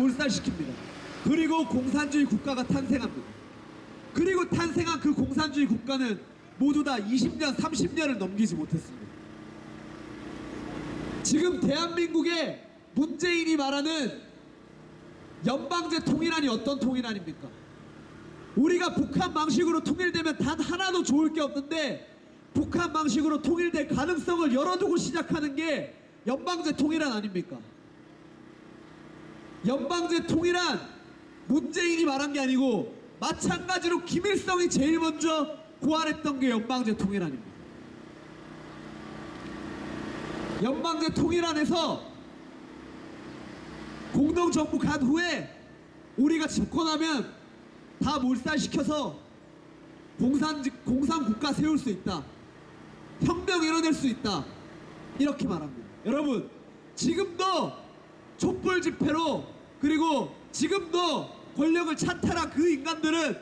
몰살시킵니다. 그리고 공산주의 국가가 탄생합니다. 그리고 탄생한 그 공산주의 국가는 모두 다 20년, 30년을 넘기지 못했습니다. 지금 대한민국의 문재인이 말하는 연방제 통일안이 어떤 통일안입니까? 우리가 북한 방식으로 통일되면 단 하나도 좋을 게 없는데 북한 방식으로 통일될 가능성을 열어두고 시작하는 게 연방제 통일안 아닙니까? 연방제 통일안 문재인이 말한 게 아니고 마찬가지로 김일성이 제일 먼저 고안했던 게 연방제 통일안입니다. 연방제 통일안에서 공동정부 간 후에 우리가 집권하면 다 몰살시켜서 공산국가 세울 수 있다. 혁명 이뤄낼 수 있다. 이렇게 말합니다. 여러분, 지금도 촛불 집회로 그리고 지금도 권력을 찬탈한 그 인간들은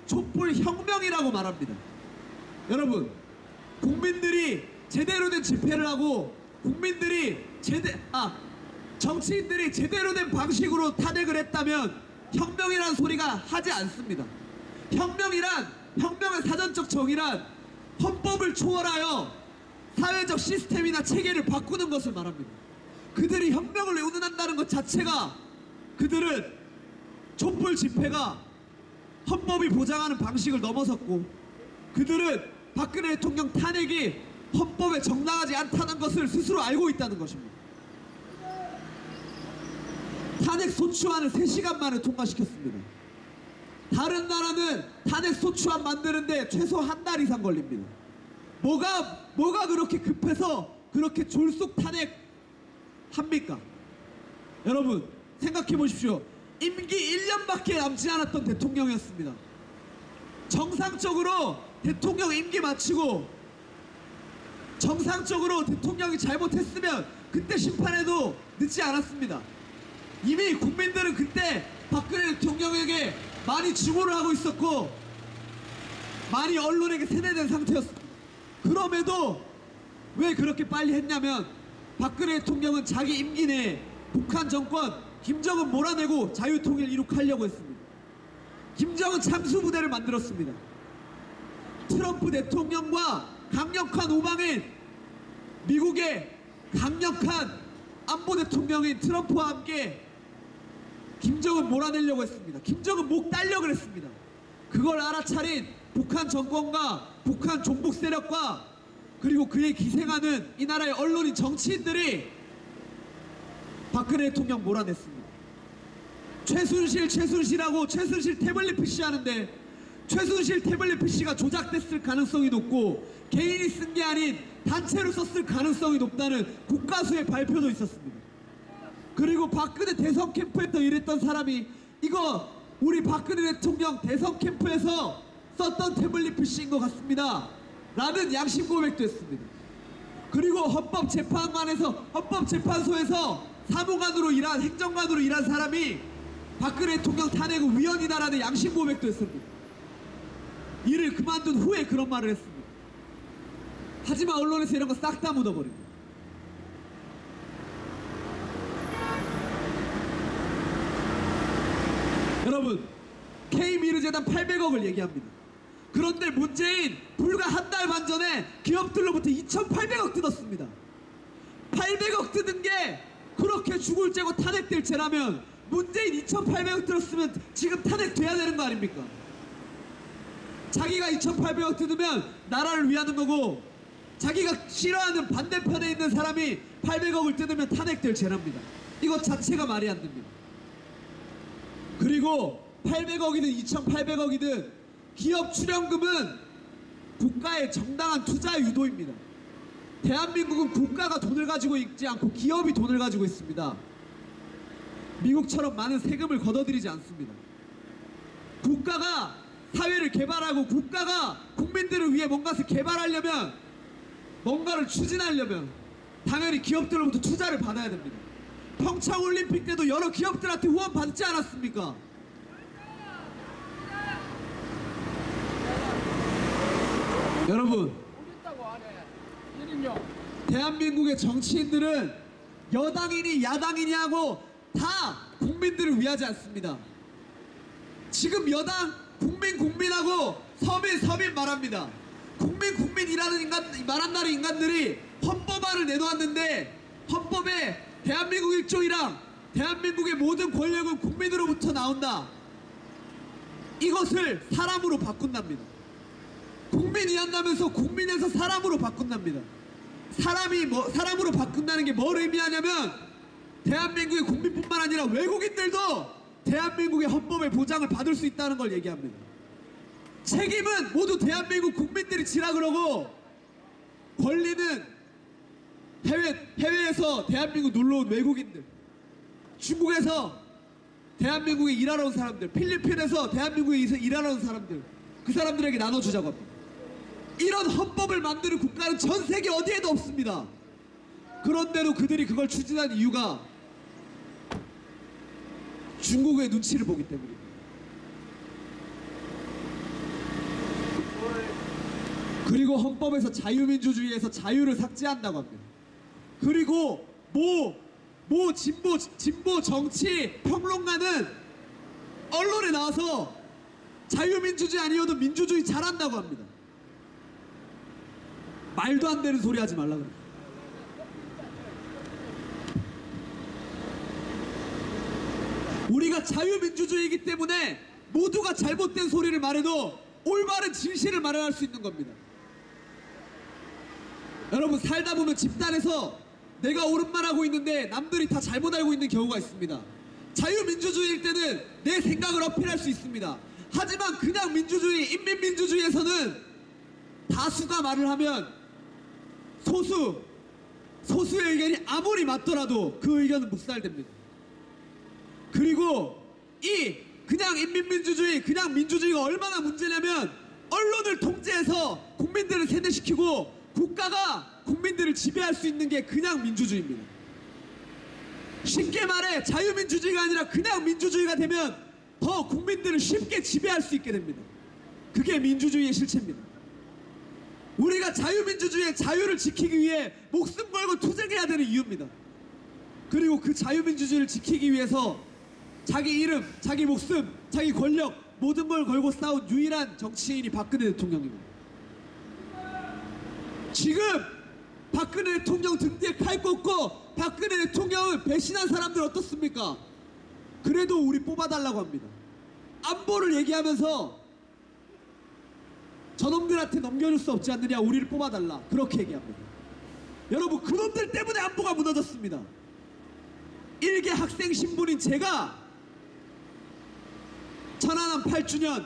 촛불 혁명이라고 말합니다. 여러분, 국민들이 제대로 된 집회를 하고 정치인들이 제대로 된 방식으로 탄핵을 했다면 혁명이란 소리가 하지 않습니다. 혁명의 사전적 정의란 헌법을 초월하여 사회적 시스템이나 체계를 바꾸는 것을 말합니다. 그들이 혁명을 운운한다는 것 자체가 그들은 촛불 집회가 헌법이 보장하는 방식을 넘어섰고 그들은 박근혜 대통령 탄핵이 헌법에 정당하지 않다는 것을 스스로 알고 있다는 것입니다. 탄핵 소추안을 3시간 만에 통과시켰습니다. 다른 나라는 탄핵 소추안 만드는데 최소 한 달 이상 걸립니다. 뭐가 그렇게 급해서 그렇게 졸속 탄핵 합니까? 여러분, 생각해 보십시오. 임기 1년밖에 남지 않았던 대통령이었습니다. 정상적으로 대통령 임기 마치고 정상적으로 대통령이 잘못했으면 그때 심판해도 늦지 않았습니다. 이미 국민들은 그때 박근혜 대통령에게 많이 증오를 하고 있었고 많이 언론에게 세뇌된 상태였습니다. 그럼에도 왜 그렇게 빨리 했냐면 박근혜 대통령은 자기 임기 내에 북한 정권 김정은 몰아내고 자유통일 이룩하려고 했습니다. 김정은 참수부대를 만들었습니다. 트럼프 대통령과 강력한 우방인 미국의 강력한 안보 대통령인 트럼프와 함께 김정은 몰아내려고 했습니다. 김정은 목 딸려고 했습니다. 그걸 알아차린 북한 정권과 북한 종북 세력과 그리고 그에 기생하는 이 나라의 언론인 정치인들이 박근혜 대통령 몰아냈습니다. 최순실하고 최순실 태블릿 PC 하는데 최순실 태블릿 PC가 조작됐을 가능성이 높고 개인이 쓴 게 아닌 단체로 썼을 가능성이 높다는 국가수의 발표도 있었습니다. 그리고 박근혜 대선 캠프에서 일했던 사람이 이거 우리 박근혜 대통령 대선 캠프에서 썼던 태블릿 PC인 것 같습니다 라는 양심 고백도 했습니다. 그리고 헌법재판소에서 사무관으로 일한 행정관으로 일한 사람이 박근혜 대통령 탄핵 후 위헌이다라는 양심 고백도 했습니다. 일을 그만둔 후에 그런 말을 했습니다. 하지만 언론에서 이런 거 싹 다 묻어버립니다. 여러분, K미르재단 800억을 얘기합니다. 그런데 문재인 불과 한 달 반 전에 기업들로부터 2,800억 뜯었습니다. 800억 뜯은 게 그렇게 죽을 죄고 탄핵될 죄라면 문재인 2,800억 뜯었으면 지금 탄핵돼야 되는 거 아닙니까? 자기가 2,800억 뜯으면 나라를 위하는 거고 자기가 싫어하는 반대편에 있는 사람이 800억을 뜯으면 탄핵될 죄랍니다. 이것 자체가 말이 안 됩니다. 그리고 800억이든 2,800억이든 기업 출연금은 국가의 정당한 투자 유도입니다. 대한민국은 국가가 돈을 가지고 있지 않고 기업이 돈을 가지고 있습니다. 미국처럼 많은 세금을 걷어들이지 않습니다. 국가가 사회를 개발하고 국가가 국민들을 위해 뭔가를 개발하려면 뭔가를 추진하려면 당연히 기업들로부터 투자를 받아야 됩니다. 평창올림픽 때도 여러 기업들한테 후원 받지 않았습니까? 여러분, 대한민국의 정치인들은 여당이니 야당이니 하고 다 국민들을 위하지 않습니다. 지금 여당 국민하고 서민 말합니다. 국민이라는 말한다는 인간들이 헌법안을 내놓았는데 헌법에 대한민국 1조이랑 대한민국의 모든 권력은 국민으로부터 나온다. 이것을 사람으로 바꾼답니다. 국민이 한다면서 국민에서 사람으로 바꾼답니다. 사람으로 바꾼다는 게 뭘 의미하냐면 대한민국의 국민뿐만 아니라 외국인들도 대한민국의 헌법의 보장을 받을 수 있다는 걸 얘기합니다. 책임은 모두 대한민국 국민들이 지라 그러고 권리는 해외에서 대한민국 놀러온 외국인들, 중국에서 대한민국에 일하러 온 사람들, 필리핀에서 대한민국에 일하러 온 사람들, 그 사람들에게 나눠주자고 합니다. 이런 헌법을 만드는 국가는 전 세계 어디에도 없습니다. 그런데도 그들이 그걸 추진한 이유가 중국의 눈치를 보기 때문입니다. 그리고 헌법에서 자유민주주의에서 자유를 삭제한다고 합니다. 그리고 모 진보 정치 평론가는 언론에 나와서 자유민주주의 아니어도 민주주의 잘한다고 합니다. 말도 안 되는 소리 하지 말라 그래요. 우리가 자유민주주의이기 때문에 모두가 잘못된 소리를 말해도 올바른 진실을 말할 수 있는 겁니다. 여러분, 살다 보면 집단에서 내가 옳은 말 하고 있는데 남들이 다 잘못 알고 있는 경우가 있습니다. 자유민주주의일 때는 내 생각을 어필할 수 있습니다. 하지만 그냥 민주주의, 인민민주주의에서는 다수가 말을 하면 소수의 의견이 아무리 맞더라도 그 의견은 묵살됩니다. 그리고 그냥 인민민주주의, 그냥 민주주의가 얼마나 문제냐면 언론을 통제해서 국민들을 세뇌시키고 국가가 국민들을 지배할 수 있는 게 그냥 민주주의입니다. 쉽게 말해 자유민주주의가 아니라 그냥 민주주의가 되면 더 국민들을 쉽게 지배할 수 있게 됩니다. 그게 민주주의의 실체입니다. 우리가 자유민주주의의 자유를 지키기 위해 목숨 걸고 투쟁해야 되는 이유입니다. 그리고 그 자유민주주의를 지키기 위해서 자기 이름, 자기 목숨, 자기 권력 모든 걸 걸고 싸운 유일한 정치인이 박근혜 대통령입니다. 지금 박근혜 대통령 등 뒤에 칼 꽂고 박근혜 대통령을 배신한 사람들 어떻습니까? 그래도 우리 뽑아달라고 합니다. 안보를 얘기하면서 저놈들한테 넘겨줄 수 없지 않느냐, 우리를 뽑아달라, 그렇게 얘기합니다. 여러분, 그놈들 때문에 안보가 무너졌습니다. 일개 학생 신분인 제가 천안함 8주년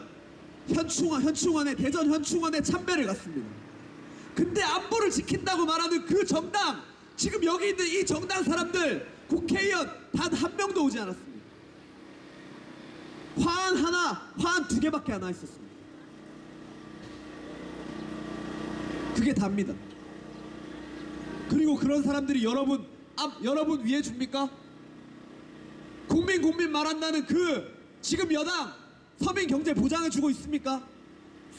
현충원에 대전 현충원에 참배를 갔습니다. 근데 안보를 지킨다고 말하는 그 정당, 지금 여기 있는 이 정당 사람들, 국회의원 단 한 명도 오지 않았습니다. 화환 2개밖에 안 와 있었습니다. 그게 답니다. 그리고 그런 사람들이 여러분 위해 줍니까? 국민 말한다는 지금 여당 서민 경제 보장해주고 있습니까?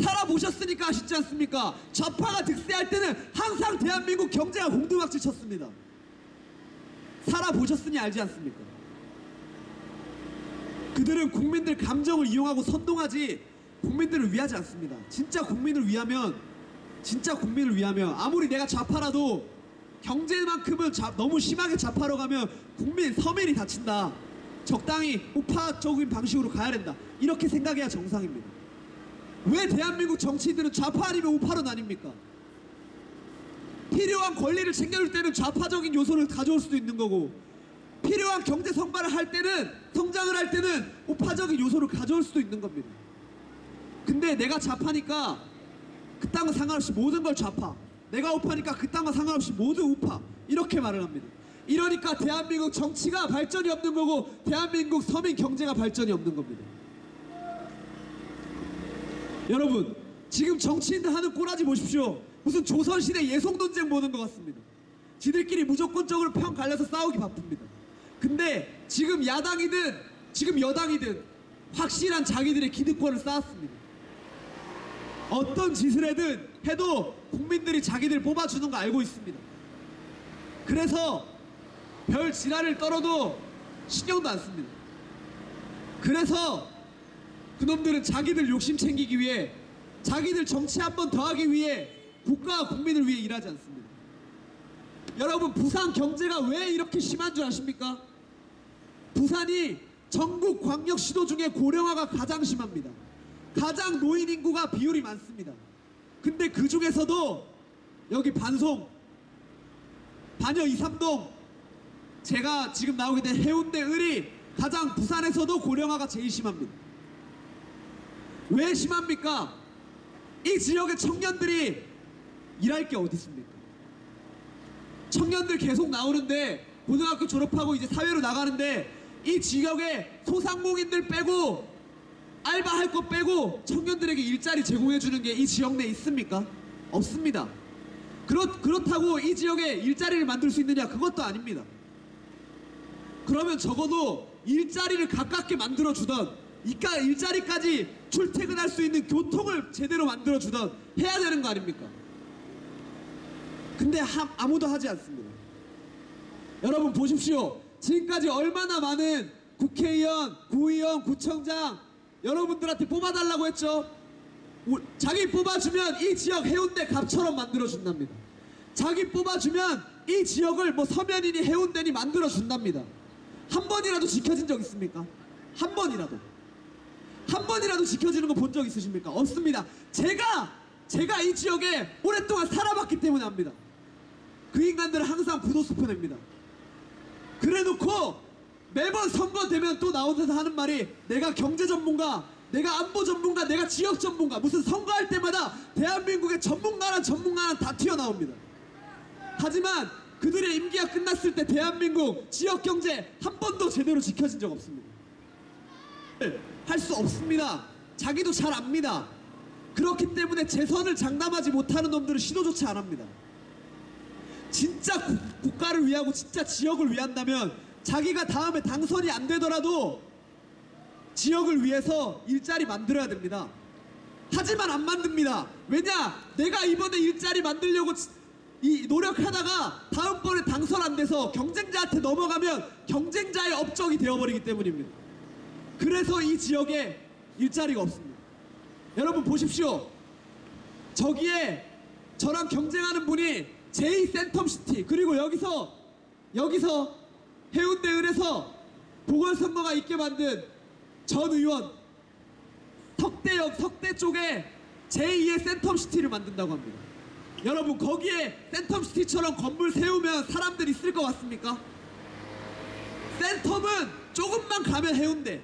살아보셨으니까 아시지 않습니까? 좌파가 득세할 때는 항상 대한민국 경제가 공두박질 쳤습니다. 살아보셨으니 알지 않습니까? 그들은 국민들 감정을 이용하고 선동하지 국민들을 위하지 않습니다. 진짜 국민을 위하면 아무리 내가 좌파라도 경제만큼은 너무 심하게 좌파로 가면 서민이 다친다. 적당히 우파적인 방식으로 가야 된다. 이렇게 생각해야 정상입니다. 왜 대한민국 정치인들은 좌파 아니면 우파로 나뉩니까? 필요한 권리를 챙겨줄 때는 좌파적인 요소를 가져올 수도 있는 거고, 필요한 경제 성장을 할 때는 우파적인 요소를 가져올 수도 있는 겁니다. 근데 내가 좌파니까 그딴 거 상관없이 모든 걸 좌파, 내가 우파니까 그딴 거 상관없이 모두 우파, 이렇게 말을 합니다. 이러니까 대한민국 정치가 발전이 없는 거고 대한민국 서민 경제가 발전이 없는 겁니다. 여러분, 지금 정치인들 하는 꼬라지 보십시오. 무슨 조선시대 예송논쟁 보는 것 같습니다. 지들끼리 무조건적으로 편 갈려서 싸우기 바쁩니다. 근데 지금 야당이든 지금 여당이든 확실한 자기들의 기득권을 쌓았습니다. 어떤 짓을 해도 국민들이 자기들 뽑아주는 거 알고 있습니다. 그래서 별 지랄을 떨어도 신경도 안 씁니다. 그래서 그놈들은 자기들 욕심 챙기기 위해, 자기들 정치 한 번 더 하기 위해 국가와 국민을 위해 일하지 않습니다. 여러분, 부산 경제가 왜 이렇게 심한 줄 아십니까? 부산이 전국 광역시도 중에 고령화가 가장 심합니다. 가장 노인 인구가 비율이 많습니다. 근데 그 중에서도 여기 반송, 반여 2, 3동, 제가 지금 나오게 된 해운대, 을이 가장 부산에서도 고령화가 제일 심합니다. 왜 심합니까? 이 지역의 청년들이 일할 게 어디 있습니까? 청년들 계속 나오는데, 고등학교 졸업하고 이제 사회로 나가는데, 이 지역의 소상공인들 빼고, 알바할 거 빼고 청년들에게 일자리 제공해주는 게 이 지역 내에 있습니까? 없습니다. 그렇다고 이 지역에 일자리를 만들 수 있느냐? 그것도 아닙니다. 그러면 적어도 일자리를 가깝게 만들어주던, 일자리까지 출퇴근할 수 있는 교통을 제대로 만들어주던 해야 되는 거 아닙니까? 근데 아무도 하지 않습니다. 여러분 보십시오. 지금까지 얼마나 많은 국회의원, 구의원, 구청장 여러분들한테 뽑아달라고 했죠? 자기 뽑아주면 이 지역 해운대 갑처럼 만들어준답니다. 자기 뽑아주면 이 지역을 뭐 서면이니 해운대니 만들어준답니다. 한 번이라도 지켜진 적 있습니까? 한 번이라도. 한 번이라도 지켜지는 거 본 적 있으십니까? 없습니다. 제가 이 지역에 오랫동안 살아봤기 때문에 압니다. 그 인간들은 항상 부도수표 냅니다. 그래놓고 매번 선거 되면 또 나오면서 하는 말이, 내가 경제 전문가, 내가 안보 전문가, 내가 지역 전문가. 무슨 선거할 때마다 대한민국의 전문가란 다 튀어나옵니다. 하지만 그들의 임기가 끝났을 때 대한민국 지역 경제 한 번도 제대로 지켜진 적 없습니다. 할 수 없습니다. 자기도 잘 압니다. 그렇기 때문에 재선을 장담하지 못하는 놈들은 시도조차 안 합니다. 진짜 국가를 위하고 진짜 지역을 위한다면 자기가 다음에 당선이 안 되더라도 지역을 위해서 일자리 만들어야 됩니다. 하지만 안 만듭니다. 왜냐? 내가 이번에 일자리 만들려고 노력하다가 다음번에 당선 안 돼서 경쟁자한테 넘어가면 경쟁자의 업적이 되어버리기 때문입니다. 그래서 이 지역에 일자리가 없습니다. 여러분 보십시오. 저기에 저랑 경쟁하는 분이 제2센텀시티, 그리고 여기서 해운대을에서 보궐선거가 있게 만든 전 의원, 석대 쪽에 제2의 센텀시티를 만든다고 합니다. 여러분, 거기에 센텀시티처럼 건물 세우면 사람들이 있을 것 같습니까? 센텀은 조금만 가면 해운대,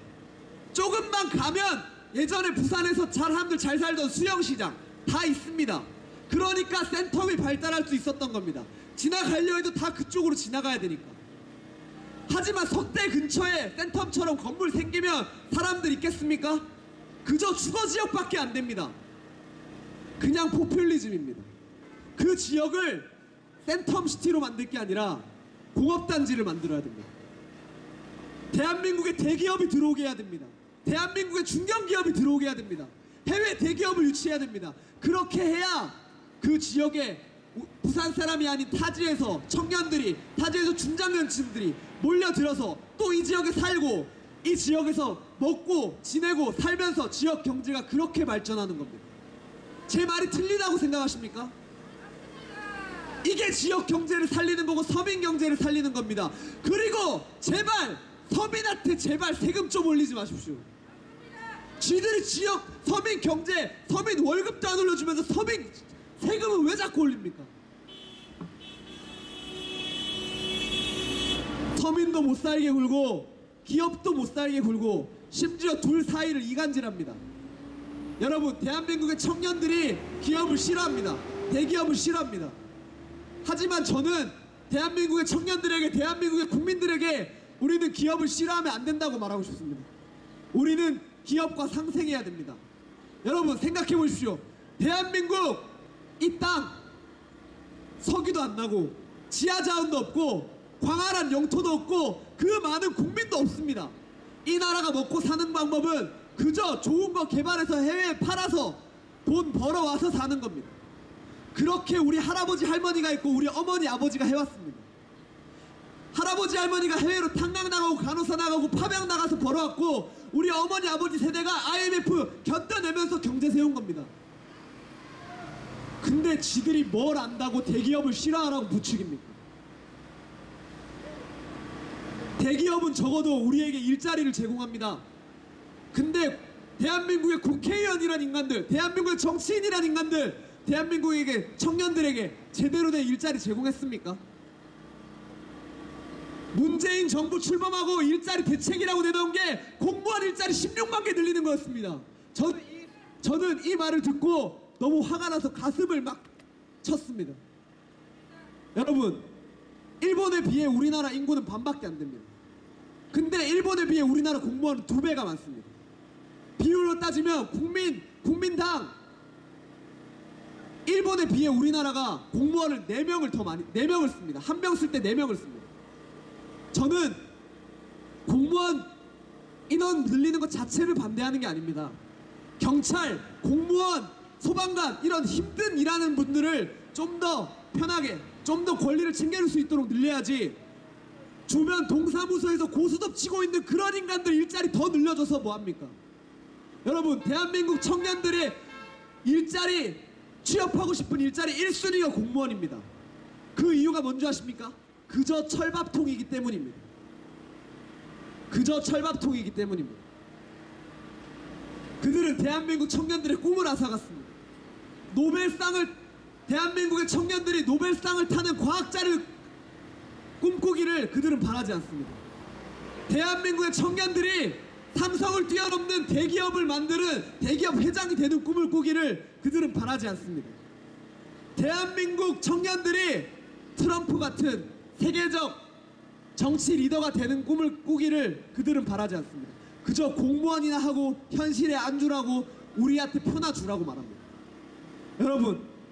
조금만 가면 예전에 부산에서 사람들 잘 살던 수영시장 다 있습니다. 그러니까 센텀이 발달할 수 있었던 겁니다. 지나가려 해도 다 그쪽으로 지나가야 되니까. 하지만 석대 근처에 센텀처럼 건물 생기면 사람들 있겠습니까? 그저 주거지역밖에 안 됩니다. 그냥 포퓰리즘입니다. 그 지역을 센텀시티로 만들 게 아니라 공업단지를 만들어야 됩니다. 대한민국에 대기업이 들어오게 해야 됩니다. 대한민국에 중견기업이 들어오게 해야 됩니다. 해외 대기업을 유치해야 됩니다. 그렇게 해야 그 지역에 부산 사람이 아닌 타지에서 청년들이, 타지에서 중장년층들이 몰려들어서 또 이 지역에 살고, 이 지역에서 먹고 지내고 살면서 지역 경제가 그렇게 발전하는 겁니다. 제 말이 틀리다고 생각하십니까? 이게 지역 경제를 살리는 거고 서민 경제를 살리는 겁니다. 그리고 제발 서민한테 제발 세금 좀 올리지 마십시오. 쥐들이 지역 서민 경제, 서민 월급도 안 올려주면서 서민 세금은 왜 자꾸 올립니까? 서민도 못 살게 굴고 기업도 못 살게 굴고 심지어 둘 사이를 이간질합니다. 여러분, 대한민국의 청년들이 기업을 싫어합니다. 대기업을 싫어합니다. 하지만 저는 대한민국의 청년들에게, 대한민국의 국민들에게 우리는 기업을 싫어하면 안 된다고 말하고 싶습니다. 우리는 기업과 상생해야 됩니다. 여러분 생각해 보십시오. 대한민국 이 땅 석유도 안 나고 지하자원도 없고 광활한 영토도 없고 그 많은 국민도 없습니다. 이 나라가 먹고 사는 방법은 그저 좋은 거 개발해서 해외에 팔아서 돈 벌어와서 사는 겁니다. 그렇게 우리 할아버지 할머니가 있고 우리 어머니 아버지가 해왔습니다. 할아버지 할머니가 해외로 탕강 나가고 간호사 나가고 파병 나가서 벌어왔고 우리 어머니 아버지 세대가 IMF 견뎌내면서 경제 세운 겁니다. 근데 지들이 뭘 안다고 대기업을 싫어하라고 부추깁니까? 대기업은 적어도 우리에게 일자리를 제공합니다. 근데 대한민국의 국회의원이란 인간들, 대한민국의 정치인이란 인간들, 대한민국에게 청년들에게 제대로 된 일자리 제공했습니까? 문재인 정부 출범하고 일자리 대책이라고 내놓은 게 공무원 일자리 16만 개 늘리는 거였습니다. 저는 이 말을 듣고 너무 화가 나서 가슴을 막 쳤습니다. 여러분, 일본에 비해 우리나라 인구는 반밖에 안 됩니다. 근데 일본에 비해 우리나라 공무원은 2배가 많습니다. 비율로 따지면 국민당 일본에 비해 우리나라가 공무원을 4명을 씁니다. 1명 쓸 때 4명을 씁니다. 저는 공무원 인원 늘리는 것 자체를 반대하는 게 아닙니다. 경찰, 공무원, 소방관 이런 힘든 일하는 분들을 좀 더 편하게, 좀 더 권리를 챙겨줄 수 있도록 늘려야지 주변 동사무소에서 고스톱 치고 있는 그런 인간들 일자리 더 늘려줘서 뭐합니까? 여러분, 대한민국 청년들의 일자리, 취업하고 싶은 일자리 1순위가 공무원입니다. 그 이유가 뭔지 아십니까? 그저 철밥통이기 때문입니다. 그저 철밥통이기 때문입니다. 그들은 대한민국 청년들의 꿈을 앗아갔습니다. 대한민국의 청년들이 노벨상을 타는 과학자를 꿈꾸기를 그들은 바라지 않습니다. 대한민국의 청년들이 삼성을 뛰어넘는 대기업을 만드는 대기업 회장이 되는 꿈을 꾸기를 그들은 바라지 않습니다. 대한민국 청년들이 트럼프 같은 세계적 정치 리더가 되는 꿈을 꾸기를 그들은 바라지 않습니다. 그저 공무원이나 하고 현실에 안주라고 우리한테 표나 주라고 말합니다.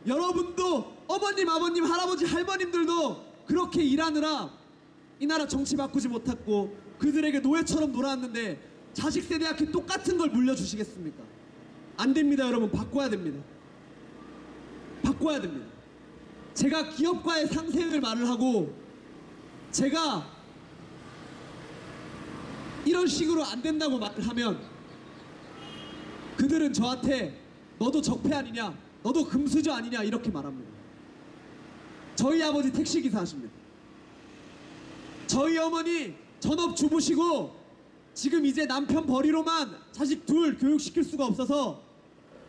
여러분도 어머님, 아버님, 할아버지, 할머님들도 그렇게 일하느라 이 나라 정치 바꾸지 못했고 그들에게 노예처럼 놀아왔는데 자식 세대한테 똑같은 걸 물려주시겠습니까? 안 됩니다. 여러분, 바꿔야 됩니다. 바꿔야 됩니다. 제가 기업과의 상생을 말을 하고 제가 이런 식으로 안 된다고 말을 하면 그들은 저한테 너도 적폐 아니냐, 너도 금수저 아니냐 이렇게 말합니다. 저희 아버지 택시기사 하십니다. 저희 어머니 전업주부시고 지금 이제 남편 벌이로만 자식 둘 교육시킬 수가 없어서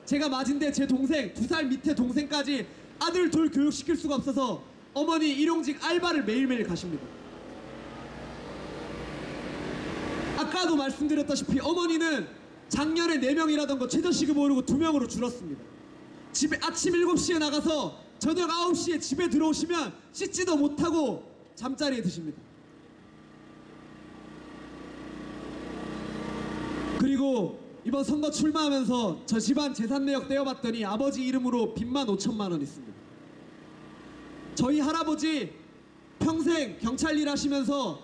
제가 맞은데 제 동생 2살 밑에 동생까지 아들 둘 교육시킬 수가 없어서 어머니 일용직 알바를 매일매일 가십니다. 아까도 말씀드렸다시피 어머니는 작년에 4명이라던 거 최저시급 오르고 2명으로 줄었습니다. 집에 아침 7시에 나가서 저녁 9시에 집에 들어오시면 씻지도 못하고 잠자리에 드십니다. 그리고 이번 선거 출마하면서 저 집안 재산 내역 떼어봤더니 아버지 이름으로 빚만 5천만 원 있습니다. 저희 할아버지 평생 경찰 일 하시면서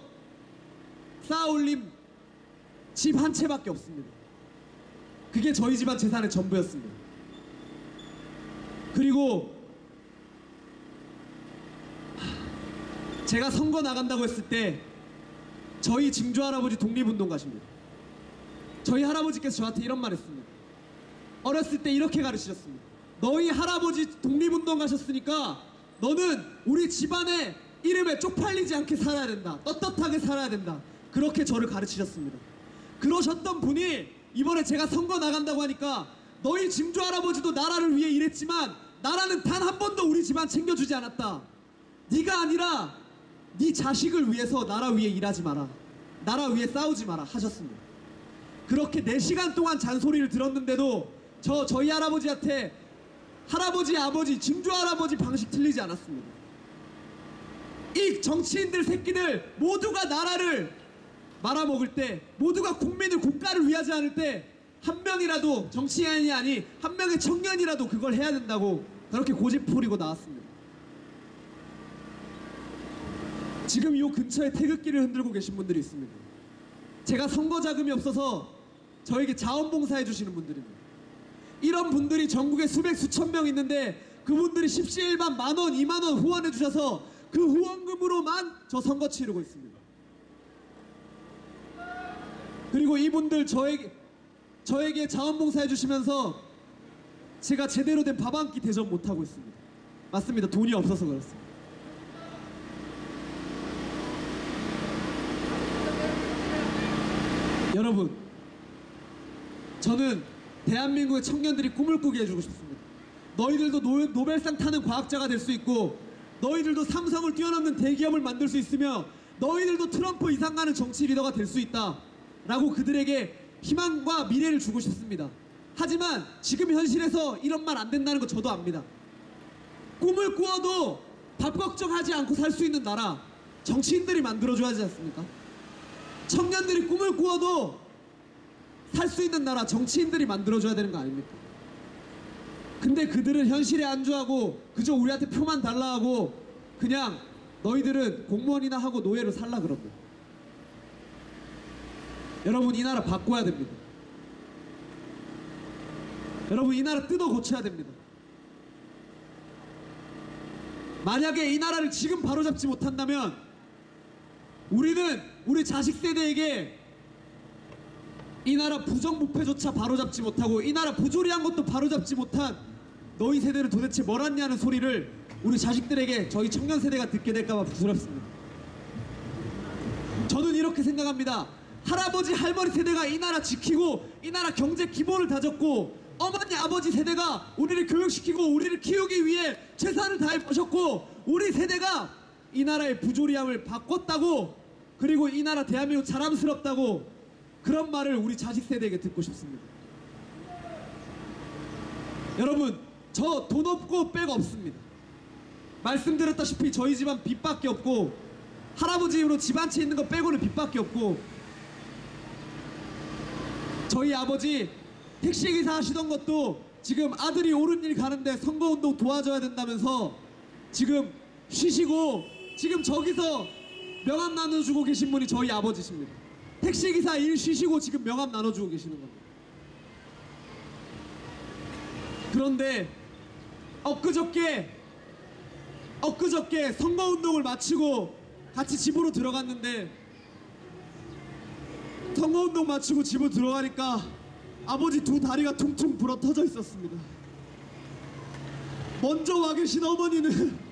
쌓아올린 집 한 채밖에 없습니다. 그게 저희 집안 재산의 전부였습니다. 그리고 제가 선거 나간다고 했을 때 저희 증조 할아버지 독립운동 가십니다. 저희 할아버지께서 저한테 이런 말 했습니다. 어렸을 때 이렇게 가르치셨습니다. 너희 할아버지 독립운동 가셨으니까 너는 우리 집안의 이름에 쪽팔리지 않게 살아야 된다. 떳떳하게 살아야 된다. 그렇게 저를 가르치셨습니다. 그러셨던 분이 이번에 제가 선거 나간다고 하니까 너희 증조 할아버지도 나라를 위해 일했지만 나라는 단 한 번도 우리 집안 챙겨주지 않았다. 네가 아니라 네 자식을 위해서 나라 위해 일하지 마라. 나라 위해 싸우지 마라 하셨습니다. 그렇게 4시간 동안 잔소리를 들었는데도 저희 할아버지한테 할아버지, 아버지, 증조 할아버지 방식 틀리지 않았습니다. 이 정치인들 새끼들 모두가 나라를 말아먹을 때, 모두가 국민을, 국가를 위하지 않을 때 한 명이라도 정치인이 아니 한 명의 청년이라도 그걸 해야 된다고 그렇게 고집 부리고 나왔습니다. 지금 이 근처에 태극기를 흔들고 계신 분들이 있습니다. 제가 선거 자금이 없어서 저에게 자원봉사해 주시는 분들입니다. 이런 분들이 전국에 수천 명 있는데 그분들이 십시일반 10,000원, 20,000원 후원해 주셔서 그 후원금으로만 저 선거 치르고 있습니다. 그리고 이분들 저에게 자원봉사해 주시면서 제가 제대로 된 밥 한 끼 대접 못하고 있습니다. 맞습니다. 돈이 없어서 그렇습니다. 여러분, 저는 대한민국의 청년들이 꿈을 꾸게 해주고 싶습니다. 너희들도 노벨상 타는 과학자가 될 수 있고, 너희들도 삼성을 뛰어넘는 대기업을 만들 수 있으며, 너희들도 트럼프 이상 가는 정치 리더가 될 수 있다 라고 그들에게 희망과 미래를 주고 싶습니다. 하지만 지금 현실에서 이런 말 안 된다는 거 저도 압니다. 꿈을 꾸어도 밥 걱정하지 않고 살 수 있는 나라, 정치인들이 만들어줘야 하지 않습니까? 청년들이 꿈을 꾸어도 살 수 있는 나라, 정치인들이 만들어줘야 되는 거 아닙니까? 근데 그들은 현실에 안주하고 그저 우리한테 표만 달라 하고 그냥 너희들은 공무원이나 하고 노예로 살라 그럽니다. 여러분, 이 나라 바꿔야 됩니다. 여러분, 이 나라 뜯어 고쳐야 됩니다. 만약에 이 나라를 지금 바로잡지 못한다면 우리는 우리 자식 세대에게 이 나라 부정부패조차 바로잡지 못하고 이 나라 부조리한 것도 바로잡지 못한 너희 세대는 도대체 뭘 했냐는 소리를 우리 자식들에게 저희 청년 세대가 듣게 될까봐 부끄럽습니다. 저는 이렇게 생각합니다. 할아버지 할머니 세대가 이 나라 지키고 이 나라 경제 기본을 다졌고, 어머니 아버지 세대가 우리를 교육시키고 우리를 키우기 위해 최선을 다해 보셨고, 우리 세대가 이 나라의 부조리함을 바꿨다고, 그리고 이 나라 대한민국 자랑스럽다고, 그런 말을 우리 자식 세대에게 듣고 싶습니다. 여러분, 저 돈 없고 백 없습니다. 말씀드렸다시피 저희 집안 빚밖에 없고, 할아버지 이후로 집안채 있는 거 빼고는 빚밖에 없고, 저희 아버지 택시기사 하시던 것도 지금 아들이 옳은 일 가는데 선거운동 도와줘야 된다면서 지금 쉬시고, 지금 저기서 명함 나눠주고 계신 분이 저희 아버지십니다. 택시기사 일 쉬시고 지금 명함 나눠주고 계시는 겁니다. 그런데 엊그저께 선거운동을 마치고 같이 집으로 들어갔는데, 선거운동 마치고 집으로 들어가니까 아버지 두 다리가 퉁퉁 불어터져 있었습니다. 먼저 와 계신 어머니는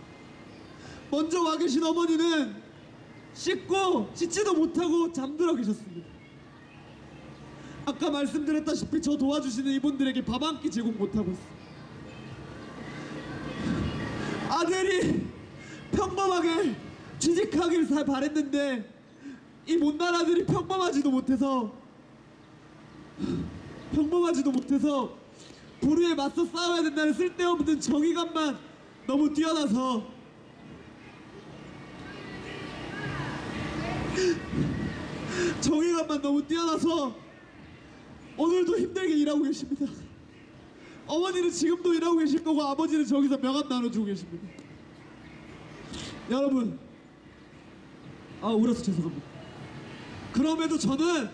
씻지도 못하고 잠들어 계셨습니다. 아까 말씀드렸다시피 저 도와주시는 이분들에게 밥 한 끼 제공 못하고 있습니다. 아들이 평범하게 취직하길 바랬는데 이 못난 아들이 평범하지도 못해서 불의에 맞서 싸워야 된다는 쓸데없는 정의감만 너무 뛰어나서 오늘도 힘들게 일하고 계십니다. 어머니는 지금도 일하고 계실 거고, 아버지는 저기서 명함 나눠주고 계십니다. 여러분, 울어서 죄송합니다. 그럼에도 저는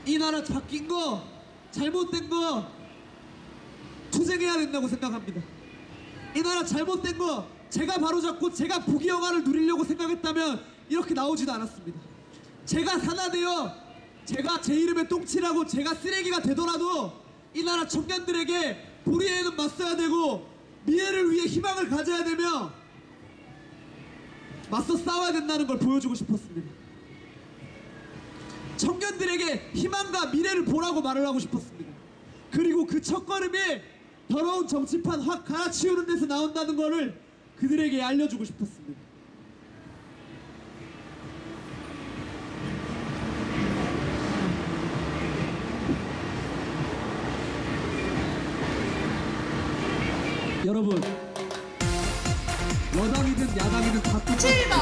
이 나라 바뀐 거, 잘못된 거 투쟁해야 된다고 생각합니다. 이 나라 잘못된 거 제가 바로잡고 제가 부귀영화를 누리려고 생각했다면 이렇게 나오지도 않았습니다. 제가 산화되어 제가 제 이름에 똥칠하고 제가 쓰레기가 되더라도 이 나라 청년들에게 불의에는 맞서야 되고 미래를 위해 희망을 가져야 되며 맞서 싸워야 된다는 걸 보여주고 싶었습니다. 청년들에게 희망과 미래를 보라고 말을 하고 싶었습니다. 그리고 그 첫걸음이 더러운 정치판 확 갈아치우는 데서 나온다는 거를 그들에게 알려주고 싶었습니다. 여러분, 여당이든 야당이든 다 똑같습니다.